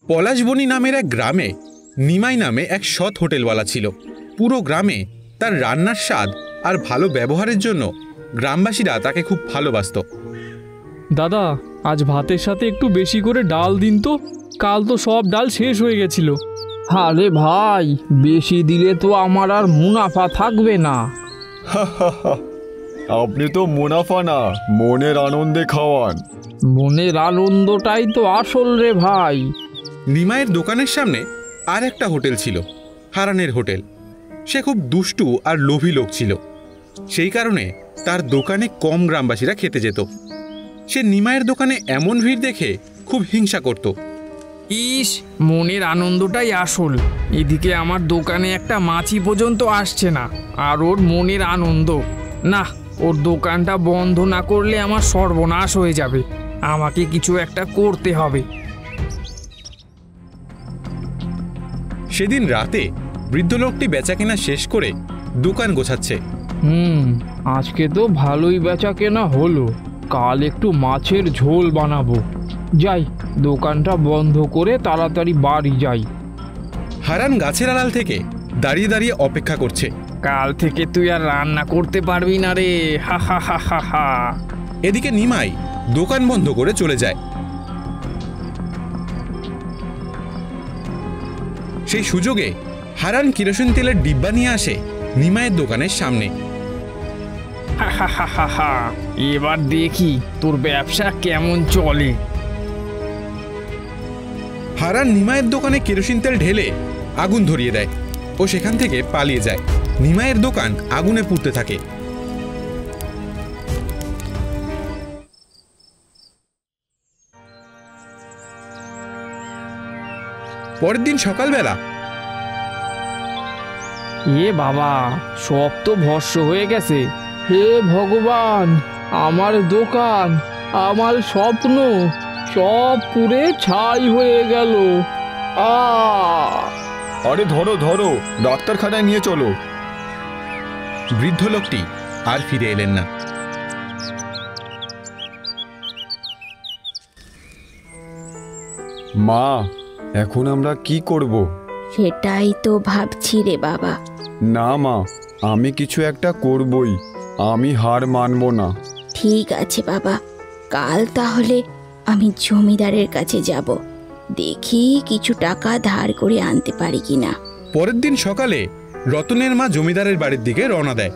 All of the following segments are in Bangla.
পলাশবনি নামের এক গ্রামে নিমাই নামে এক সৎ হোটেলওয়ালা ছিল। পুরো গ্রামে তার রান্নার স্বাদ আর ভালো ব্যবহারের জন্য গ্রামবাসীরা তাকে খুব ভালোবাসত। দাদা, আজ ভাতের সাথে একটু বেশি করে ডাল দিন তো, কাল তো সব ডাল শেষ হয়ে গেছিল। আরে ভাই, বেশি দিলে তো আমার আর মুনাফা থাকবে না। আপনি তো মুনাফা না, মনের আনন্দে খাওয়ান। মনের আনন্দটাই তো আসল রে ভাই। নিমাইয়ের দোকানের সামনে আর একটা হোটেল ছিল, হারানের হোটেল। সে খুব দুষ্টু আর লোভী লোক ছিল, সেই কারণে তার দোকানে কম গ্রামবাসীরা খেতে যেত। সে নিমাইয়ের দোকানে এমন ভিড় দেখে খুব হিংসা করত। ইস, মনের আনন্দটাই আসল। এদিকে আমার দোকানে একটা মাছি পর্যন্ত আসছে না, আর ওর মনের আনন্দ। না, ওর দোকানটা বন্ধ না করলে আমার সর্বনাশ হয়ে যাবে। আমাকে কিছু একটা করতে হবে। সেদিন রাতে বৃদ্ধ লোকটি বেচাকেনা শেষ করে দোকান গোছাচ্ছে। আজকে তো ভালোই বেচা কেনা হলো। কাল একটু মাছের ঝোল বানাবো। যাই, দোকানটা বন্ধ করে তাড়াতাড়ি বাড়ি যাই। হারান গাছের আড়াল থেকে দাঁড়িয়ে দাঁড়িয়ে অপেক্ষা করছে। কাল থেকে তুই আর রান্না করতে পারবি না রে, হা হা হা হা হা। এদিকে নিমাই দোকান বন্ধ করে চলে যায়। সেই সুযোগে হারান কেরোসিন তেলের ডিব্বা নিয়ে আসে নিমাইয়ের দোকানের সামনে। হা হা হা হা হা, এবার দেখি তোর ব্যবসা কেমন চলে। হারান নিমাইয়ের দোকানে কেরোসিন তেল ঢেলে আগুন ধরিয়ে দেয় ও সেখান থেকে পালিয়ে যায়। নিমাইয়ের দোকান আগুনে পুড়তে থাকে। পরের দিন সকালবেলা, এ বাবা, সব তো ভস্ম হয়ে গেছে। হে ভগবান, আমার দোকান, আমার স্বপ্ন সব পুড়ে ছাই হয়ে গেল। আরে ধরো ধরো, ডাক্তারখানায় নিয়ে চলো। বৃদ্ধ লোকটি আর ফিরে এলেন না। মা, এখন আমরা কি করব? সেটাই তো ভাবছি রে বাবা। না মা, আমি কিছু একটা করবই। আমি হার মানব না। ঠিক আছে বাবা, কাল তাহলে আমি জমিদারের কাছে যাব, দেখি কিছু টাকা ধার করে আনতে পারি কিনা। পরের দিন সকালে রতনের মা জমিদারের বাড়ির দিকে রওনা দেয়।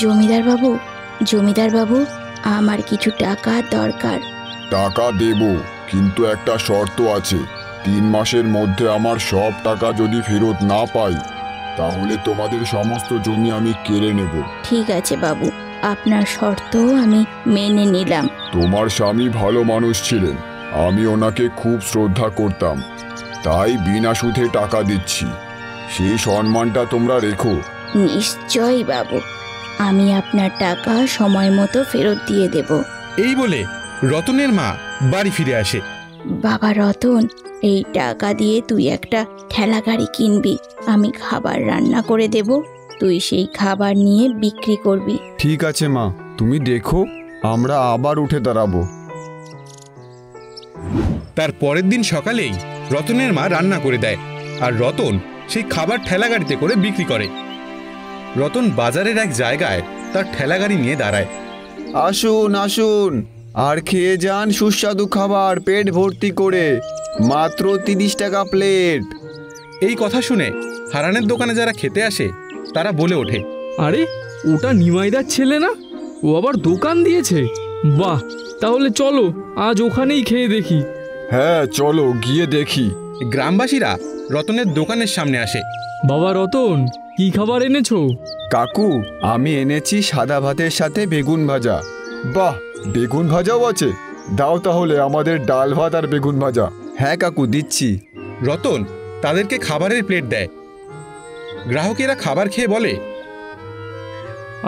জমিদার বাবু, জমিদার বাবু, আমার কিছু টাকা দরকার। টাকা দেব, কিন্তু একটা শর্ত আছে। 3 মাসের মধ্যে আমার সব টাকা যদি ফেরত না পাই, তাহলে তোমাদের সমস্ত জমি আমি কেড়ে নেব। ঠিক আছে বাবু, আপনার শর্ত আমি মেনে নিলাম। তোমার স্বামী ভালো মানুষ ছিলেন, আমি ওনাকে খুব শ্রদ্ধা করতাম, তাই বিনা সুদে টাকা দিচ্ছি। সেই সম্মানটা তোমরা রেখো। নিশ্চয়ই বাবু, আমি আপনার টাকা সময় মতো ফেরত দিয়ে দেব। এই বলে রতনের মা বাড়ি ফিরে আসে। বাবা রতন, এই টাকা দিয়ে তুই একটা ঠেলা গাড়ি কিনবি, আমি খাবার রান্না করে দেব, তুই সেই খাবার নিয়ে বিক্রি করবি। ঠিক আছে মা, তুমি দেখো, আমরা আবার উঠে দাঁড়াবো। তার পরের দিন সকালেই রতনের মা রান্না করে দেয়, আর রতন সেই খাবার ঠেলা গাড়িতে করে বিক্রি করে। রতন বাজারের এক জায়গায় তার ঠেলা গাড়ি নিয়ে দাঁড়ায়। আসুন আসুন, আর খেয়ে যান সুস্বাদু খাবার পেট ভর্তি করে, মাত্র 30 টাকা প্লেট। এই কথা শুনে হারানের দোকানে যারা খেতে আসে তারা বলে ওঠে, আরে, ওটা নিমাইদার ছেলে না? ও আবার দোকান দিয়েছে? বাহ, তাহলে চলো আজ ওখানেই খেয়ে দেখি। হ্যাঁ চলো, গিয়ে দেখি। গ্রামবাসীরা রতনের দোকানের সামনে আসে। বাবা রতন, কি খাবার এনেছো? কাকু, আমি এনেছি সাদা ভাতের সাথে বেগুন ভাজা। বাহ, বেগুন ভাজাও আছে? দাও তাহলে আমাদের ডাল ভাত আর বেগুন ভাজা। হ্যাঁ কাকু, দিচ্ছি। রতন তাদেরকে খাবারের প্লেট দেয়। গ্রাহকেরা খাবার খেয়ে বলে,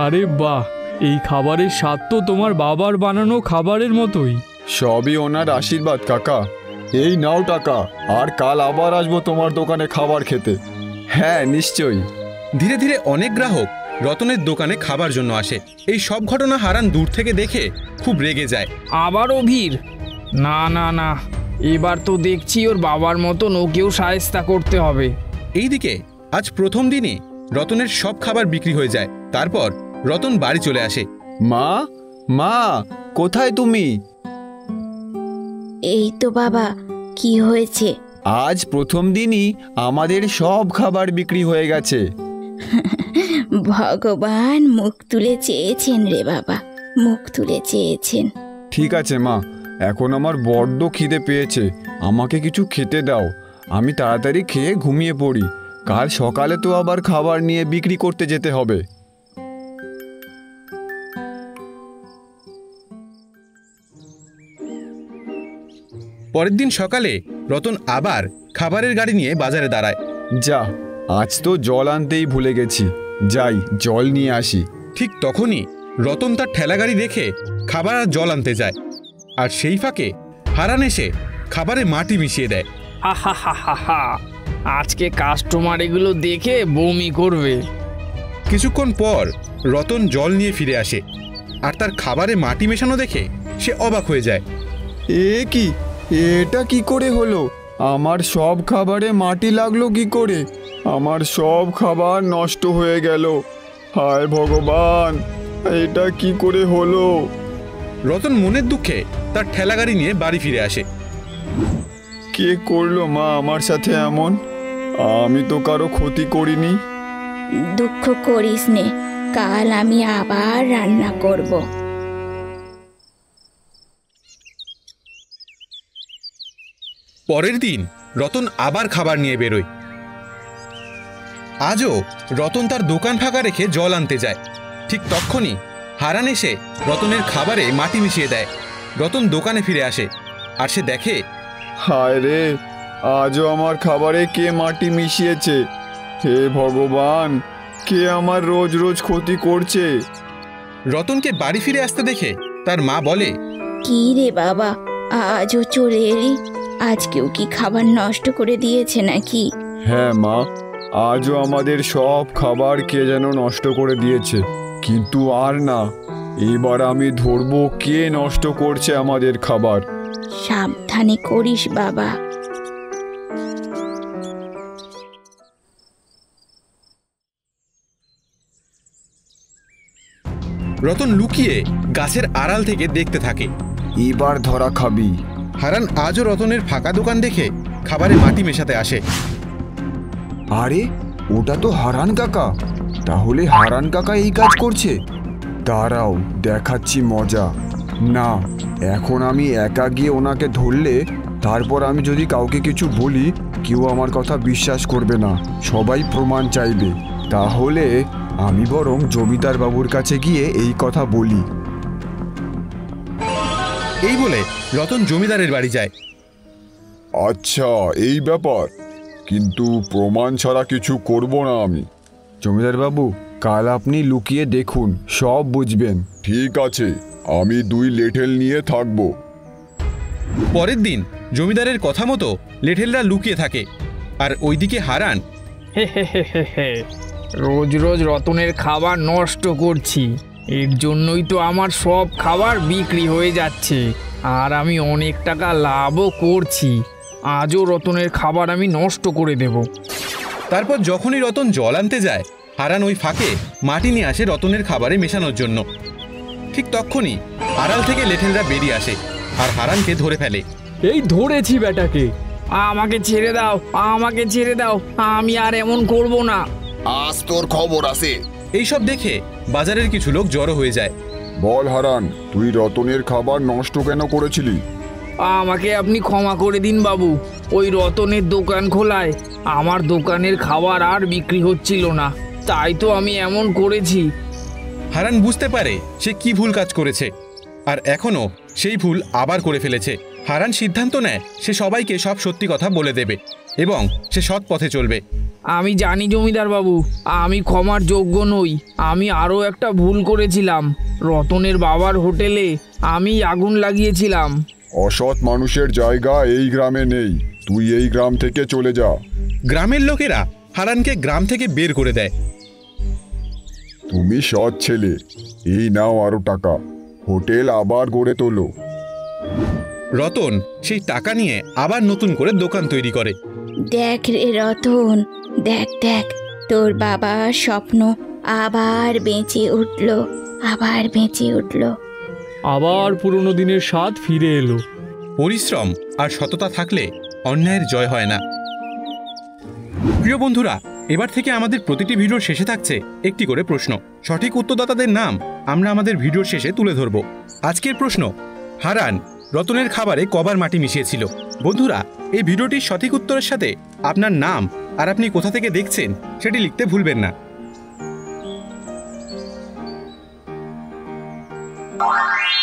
আরে বাহ, এই খাবারের স্বাদ তো তোমার বাবার বানানো খাবারের মতোই। সবই ওনার আশীর্বাদ কাকা। এই নাও টাকা, আর কাল আবার আসবো তোমার দোকানে খাবার খেতে। হ্যাঁ নিশ্চয়ই। ধীরে ধীরে অনেক গ্রাহক রতনের দোকানে খাবার জন্য আসে। এই সব ঘটনা হারান দূর থেকে দেখে খুব রেগে যায়। আবারও ভিড়? না না না, এবার তো দেখছি ওর বাবার মতন ওকেও শায়েস্তা করতে হবে। এইদিকে আজ প্রথম দিনই রতনের সব খাবার বিক্রি হয়ে যায়। তারপর রতন বাড়ি চলে আসে। মা, মা, কোথায় তুমি? এই তো বাবা, কি হয়েছে? আজ প্রথম দিনই আমাদের সব খাবার বিক্রি হয়ে গেছে। ভগবান মুখ তুলে চেয়েছেন রে বাবা, মুখ তুলে চেয়েছেন। ঠিক আছে মা, এখন আমার বড্ড খিদে পেয়েছে, আমাকে কিছু খেতে দাও। আমি তাড়াতাড়ি খেয়ে ঘুমিয়ে পড়ি, কাল সকালে তো আবার খাবার নিয়ে বিক্রি করতে যেতে হবে। পরের দিন সকালে রতন আবার খাবারের গাড়ি নিয়ে বাজারে দাঁড়ায়। যা, আজ তো জল আনতেই ভুলে গেছি, যাই জল নিয়ে আসি। ঠিক তখনই রতন তার ঠেলাগাড়ি রেখে খাবার আর জল আনতে যায়, আর সেই ফাঁকে হারান এসে খাবারে মাটি মিশিয়ে দেয়। হা হা হা হা হা, আজকে কাস্টমার এগুলো দেখে বমি করবে। কিছুক্ষণ পর রতন জল নিয়ে ফিরে আসে, আর তার খাবারে মাটি মেশানো দেখে সে অবাক হয়ে যায়। এ কি, এটা কি করে হলো? আমার সব খাবারে মাটি লাগলো কি করে? আমার সব খাবার নষ্ট হয়ে গেল। হায় ভগবান, এটা কি করে হলো? রতন মনের দুঃখে তার ঠেলাগাড়ি নিয়ে বাড়ি ফিরে আসে। কে করলো মা আমার সাথে এমন? আমি তো কারো ক্ষতি করিনি। দুঃখ করিস নে, কাল আমি আবার রান্না করব। পরের দিন রতন আবার খাবার নিয়ে বেরোয়। আজও রতন তার দোকান ফাঁকা রেখে জল আনতে যায়। ঠিক তখনই হারান এসে রতনের খাবারে মাটি মিশিয়ে দেয়। রতন দোকানে ফিরে আসে, আর সে দেখে, হায় রে, আজও আমার খাবারে কে মাটি মিশিয়েছে? হে ভগবান, কে আমার রোজ রোজ ক্ষতি করছে? রতনকে বাড়ি ফিরে আসতে দেখে তার মা বলে, কি রে বাবা, আজও চলে এলি? আজকেও কি খাবার নষ্ট করে দিয়েছে নাকি? হ্যাঁ মা, আজও আমাদের সব খাবার কে যেন নষ্ট করে দিয়েছে। কিন্তু আর না, এবার আমি ধরবো কে নষ্ট করছে আমাদের খাবার। সাবধানে করিস বাবা। রতন লুকিয়ে গাছের আড়াল থেকে দেখতে থাকে। এবার ধরা খাবি। হারান আজও রতনের ফাঁকা দোকান দেখে খাবারে মাটি মেশাতে আসে। আরে, ওটা তো হারান কাকা। তাহলে হারান কাকা এই কাজ করছে? দাঁড়াও, দেখাচ্ছি মজা। না, এখন আমি একা গিয়ে ওনাকে ধরলে, তারপর আমি যদি কাউকে কিছু বলি, কেউ আমার কথা বিশ্বাস করবে না, সবাই প্রমাণ চাইবে। তাহলে আমি বরং জমিদার বাবুর কাছে গিয়ে এই কথা বলি। এই বলে রতন জমিদারের বাড়ি যায়। আচ্ছা, এই ব্যাপার, কিন্তু প্রমাণ ছাড়া কিছু করব না আমি। জমিদার বাবু, কাল আপনি লুকিয়ে দেখুন, সব বুঝবেন। ঠিক আছে, আমি 2 লেঠেল নিয়ে থাকবো। পরের দিন জমিদারের কথা মতো লেঠেলরা লুকিয়ে থাকে, আর ওইদিকে হারান, হে হে হে হে হে, রোজ রোজ রতনের খাবার নষ্ট করছি, এর জন্যই তো আমার সব খাবার বিক্রি হয়ে যাচ্ছে, আর আমি অনেক টাকা লাভও করছি। আজও রতনের খাবার আমি নষ্ট করে দেব। তারপর যখনই রতন জল আনতে যায়, হারান ওই ফাঁকে মাটি নিয়ে আসে রতনের খাবারে মেশানোর জন্য। ঠিক তখনই আড়াল থেকে লেঠেলরা বেরিয়ে আসে, আর হারানকে ধরে ফেলে। এই ধরেছি বেটাকে। আমাকে ছেড়ে দাও, আমাকে ছেড়ে দাও, আমি আর এমন করব না। আজ তোর খবর আছে। এইসব দেখে বাজারের কিছু লোক জড়ো হয়ে যায়। বল হারান, তুই রতনের খাবার নষ্ট কেন করেছিলি? আমাকে আপনি ক্ষমা করে দিন বাবু। ওই রতনের দোকান খোলায় আমার দোকানের খাবার আর বিক্রি হচ্ছিল না, তাই তো আমি এমন করেছি। হারান বুঝতে পারে সে কি ভুল কাজ করেছে, আর এখনও সেই ভুল আবার করে ফেলেছে। হারান সিদ্ধান্ত নেয় সে সবাইকে সব সত্যি কথা বলে দেবে, এবং সে সৎ পথে চলবে। আমি জানি জমিদার বাবু, আমি ক্ষমার যোগ্য নই। আমি আরও একটা ভুল করেছিলাম। রতনের বাবার হোটেলে আমি আগুন লাগিয়েছিলাম। অসৎ মানুষের জায়গা এই গ্রামে নেই, তুই এই গ্রাম থেকে চলে যা। গ্রামের লোকেরা হারানকে গ্রাম থেকে বের করে দেয়। তুমি সৎ ছেলে। এই নাও আরো টাকা, হোটেল আবার গড়ে তোলো। রতন সেই টাকা নিয়ে আবার নতুন করে দোকান তৈরি করে। দেখ রে রতন, দেখ দেখ, তোর বাবার স্বপ্ন আবার বেঁচে উঠলো, আবার বেঁচে উঠলো। আবার পুরনো দিনের স্বাদ ফিরে এলো। পরিশ্রম আর সততা থাকলে অন্যায়ের জয় হয় না। প্রিয় বন্ধুরা, এবার থেকে আমাদের প্রতিটি ভিডিওর শেষে থাকছে একটি করে প্রশ্ন। সঠিক উত্তরদাতাদের নাম আমরা আমাদের ভিডিওর শেষে তুলে ধরব। আজকের প্রশ্ন, হারান রতনের খাবারে কবার মাটি মিশিয়েছিল? বন্ধুরা, এই ভিডিওটির সঠিক উত্তরের সাথে আপনার নাম আর আপনি কোথা থেকে দেখছেন সেটি লিখতে ভুলবেন না।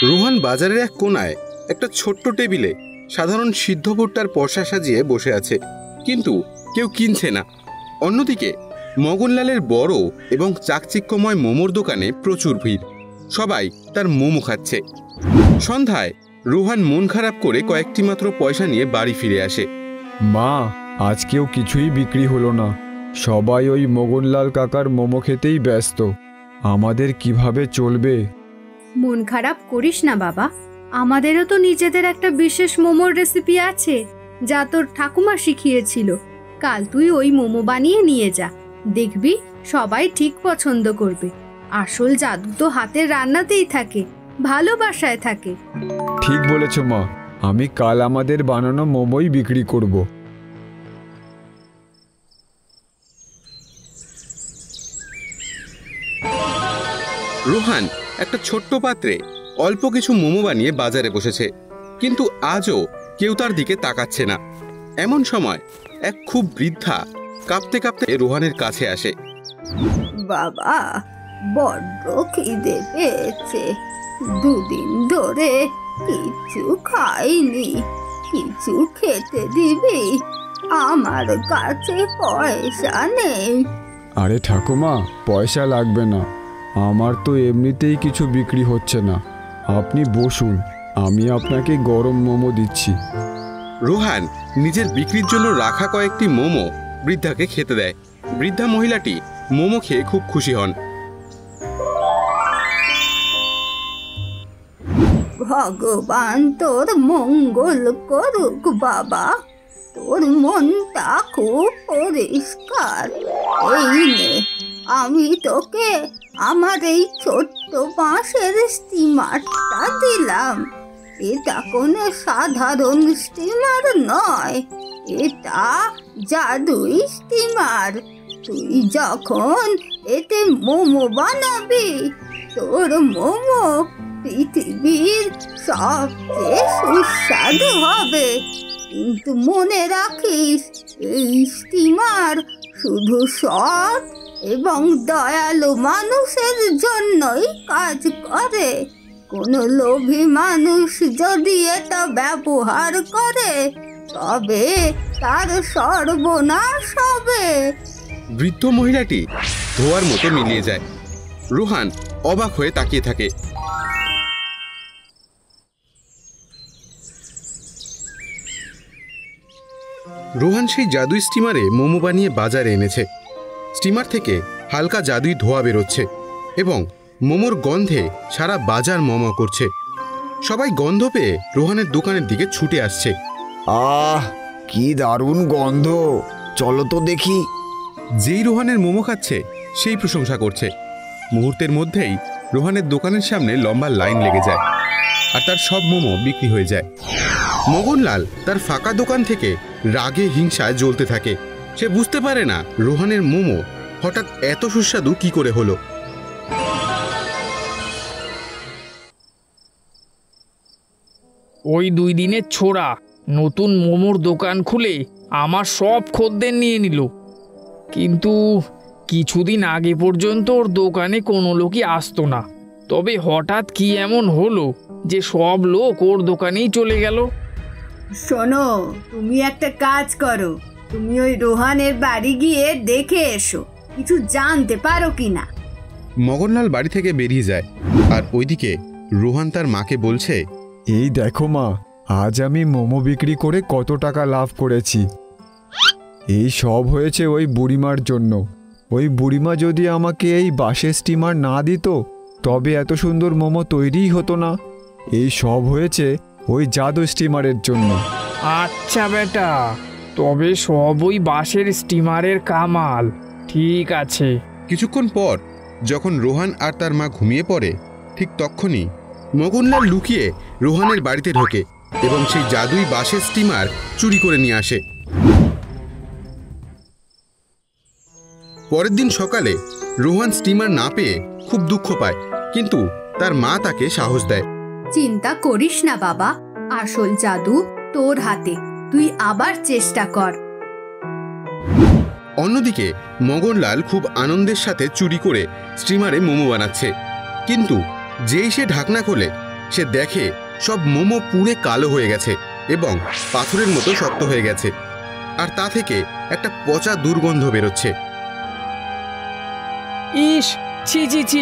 রোহান বাজারের এক কোনায় একটা ছোট্ট টেবিলে সাধারণ সিদ্ধ ভুট্টার পসা সাজিয়ে বসে আছে, কিন্তু কেউ কিনছে না। অন্যদিকে মগনলালের বড় এবং চাকচিক্যময় মোমোর দোকানে প্রচুর ভিড়, সবাই তার মোমো খাচ্ছে। সন্ধ্যায় রোহান মন খারাপ করে কয়েকটি মাত্র পয়সা নিয়ে বাড়ি ফিরে আসে। মা, আজকেও কিছুই বিক্রি হলো না। সবাই ওই মগনলাল কাকার মোমো খেতেই ব্যস্ত। আমাদের কিভাবে চলবে? মন খারাপ করিস না বাবা, আমাদেরও তো নিজেদের একটা বিশেষ মোমোর রেসিপি আছে যা তোর ঠাকুমা শিখিয়েছিল। কাল তুই ওই মোমো বানিয়ে নিয়ে যা, দেখবি সবাই ঠিক পছন্দ করবে। আসল জাদু তো হাতের রান্নাতেই থাকে, ভালোবাসায় থাকে। ঠিক বলেছ মা, আমি কাল আমাদের বানানো মোমোই বিক্রি করব। রোহান একটা ছোট্ট পাত্রে অল্প কিছু মোমো বানিয়ে বাজারে বসেছে, কিন্তু আজও কেউ তার দিকে তাকাচ্ছে না। এমন সময় এক খুব বৃদ্ধা কাঁপতে কাঁপতে রোহানের কাছে আসে। বাবা, বড্ড খিদে পেয়েছে, দুদিন ধরে কিছু খাইনি, কিছু খেতে দিবি? আমার কাছে পয়সা নেই। আরে ঠাকুমা, পয়সা লাগবে না, আমার তো এমনিতেই কিছু বিক্রি হচ্ছে না। আপনি বসুন, আমি আপনাকে গরম মোমো দিচ্ছি। রোহান নিজের বিক্রির জন্য রাখা কয়েকটি মোমো বৃদ্ধাকে খেতে দেয়। বৃদ্ধা মহিলাটি মোমো খেয়ে খুব খুশি হন। ভগবান তোর মঙ্গল করুক বাবা, তোর মনটা খুব পরিষ্কার। এই নে, আমি তোকে আমার এই ছোট্ট বাঁশের স্টিমারটা দিলাম। এটা কোনো সাধারণ স্টিমার নয়, এটা জাদুই স্টিমার। তুই যখন এতে মোমো বানাবি, তোর মোমো পৃথিবীর সবচেয়ে সুস্বাদু হবে। কিন্তু মনে রাখিস, এই স্টিমার শুধু সৎ এবং দয়ালু মানুষের জন্যই কাজ করে। কোনো লোভী মানুষ যদি এটা ব্যবহার করে, তবে তার সর্বনাশ হবে। বৃদ্ধ মহিলাটি ধোয়ার মতো মিলিয়ে যায়। রোহান অবাক হয়ে তাকিয়ে থাকে। রোহান সেই জাদুই স্টিমারে মোমো বানিয়ে বাজারে এনেছে। স্টিমার থেকে হালকা জাদুই ধোঁয়া বেরোচ্ছে এবং মোমোর গন্ধে সারা বাজার মমা করছে। সবাই গন্ধ পেয়ে রোহানের দোকানের দিকে ছুটে আসছে। আহ, কি দারুণ গন্ধ, চলো তো দেখি। যেই রোহানের মোমো খাচ্ছে সেই প্রশংসা করছে। মুহূর্তের মধ্যেই রোহানের দোকানের সামনে লম্বা লাইন লেগে যায় আর তার সব মোমো বিক্রি হয়ে যায়। মগনলাল তার ফাঁকা দোকান থেকে রাগে হিংসায় জ্বলতে থাকে। সে বুঝতে পারে না রোহানের মোমো হঠাৎ এত সুস্বাদু কি করে হলো। ওই 2 দিনের ছোড়া নতুন মোমোর দোকান খুলে আমার সব খদ্দের নিয়ে নিল, কিন্তু কিছুদিন আগে পর্যন্ত ওর দোকানে কোনো লোকই আসতো না। তবে হঠাৎ কি এমন হলো যে সব লোক ওর দোকানেই চলে গেল? শোনো, তুমি একটা কাজ করো, তুমি ওই রোহানের বাড়ি গিয়ে দেখে এসো, কিছু জানতে পারো কিনা। মগনলাল বাড়ি থেকে বেরিয়ে যায় আর ওইদিকে রোহান তার মাকে বলছে, এই দেখো মা, আজ আমি মোমো বিক্রি করে কত টাকা লাভ করেছি। এই সব হয়েছে ওই বুড়িমার জন্য। ওই বুড়িমা যদি আমাকে এই বাঁশের স্টিমার না দিত তবে এত সুন্দর মোমো তৈরিই হতো না। এই সব হয়েছে ওই জাদু স্টিমারের জন্য। আচ্ছা বেটা, তবে সব ওই বাঁশের স্টিমারের কামাল। ঠিক আছে। কিছুক্ষণ পর যখন রোহান আর তার মা ঘুমিয়ে পড়ে, ঠিক তখনই মগনলাল লুকিয়ে রোহানের বাড়িতে ঢোকে এবং সেই জাদুই বাঁশের স্টিমার চুরি করে নিয়ে আসে। পরের দিন সকালে রোহান স্টিমার না পেয়ে খুব দুঃখ পায়, কিন্তু তার মা তাকে সাহস দেয়। চিন্তা করিস না বাবা, আসল জাদু তোর হাতে, তুই আবার চেষ্টা কর। অন্যদিকে মগনলাল খুব আনন্দের সাথে চুরি করে স্টিমারে মোমো বানাচ্ছে, কিন্তু যেই সে ঢাকনা খোলে সে দেখে সব মোমো পুড়ে কালো হয়ে গেছে এবং পাথরের মতো শক্ত হয়ে গেছে, আর তা থেকে একটা পচা দুর্গন্ধ বেরোচ্ছে। ইস, ছি ছি ছি,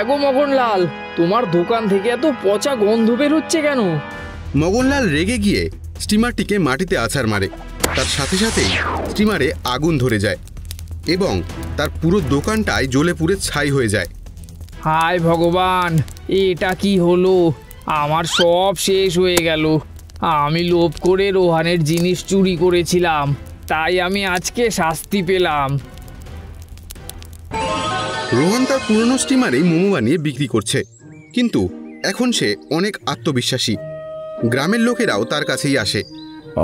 এগো মগনলাল, তোমার দোকান থেকে এত পচা গন্ধ বের হচ্ছে কেন? মগনলাল রেগে গিয়ে স্টিমারটিকে মাটিতে আছাড় মারে। তার সাথে সাথেই স্টিমারে আগুন ধরে যায় এবং তার পুরো দোকানটাই জ্বলে পুড়ে ছাই হয়ে যায়। হায় ভগবান, এটা কি হলো? আমার সব শেষ হয়ে গেল। আমি লোভ করে রোহানের জিনিস চুরি করেছিলাম, তাই আমি আজকে শাস্তি পেলাম। রোহান তার পুরনো স্টিমারেই মোমো বানিয়ে বিক্রি করছে, কিন্তু এখন সে অনেক আত্মবিশ্বাসী। গ্রামের লোকেরাও তার কাছেই আসে।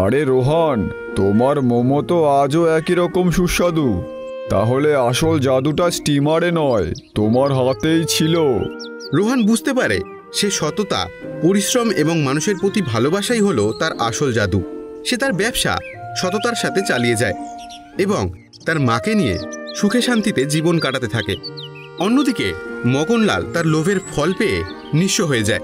আরে রোহান, তোমার মোমো তো আজও একই রকম সুস্বাদু। তাহলে আসল জাদুটা স্টিমারে নয়, তোমার হাতেই ছিল। রোহান বুঝতে পারে সে সততা, পরিশ্রম এবং মানুষের প্রতি ভালোবাসাই হলো তার আসল জাদু। সে তার ব্যবসা সততার সাথে চালিয়ে যায় এবং তার মাকে নিয়ে সুখে শান্তিতে জীবন কাটাতে থাকে। অন্যদিকে মগনলাল তার লোভের ফল পেয়ে নিঃস্ব হয়ে যায়।